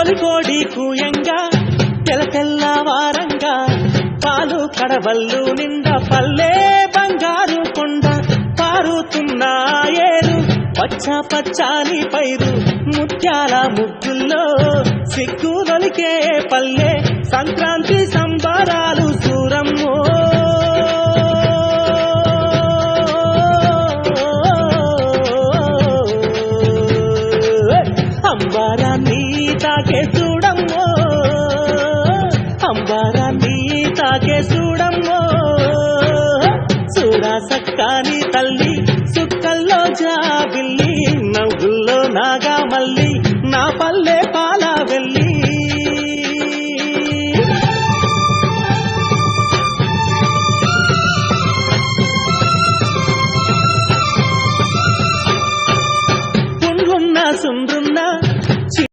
తొలికోడి కూయంగా తెల్లవారంగా పాలు కడవల్లు నిండా పల్లె బంగారు కొండ పారుతున్న ఏరు పచ్చ పచ్చాని పైరు ముత్యాల ముగ్గుల్లో సిగ్గులొలికే పల్లె సంక్రాంతి సంబరాలు సూరమ్మో అంబారాన్ని తాకే చూడమ్మో అంబారాన్ని తాకే చూడమ్మో చూడా సక్కాని తల్లి సుక్కల్లో జాబిల్లి నవ్వుల్లో నాగా మల్లి నా పల్లె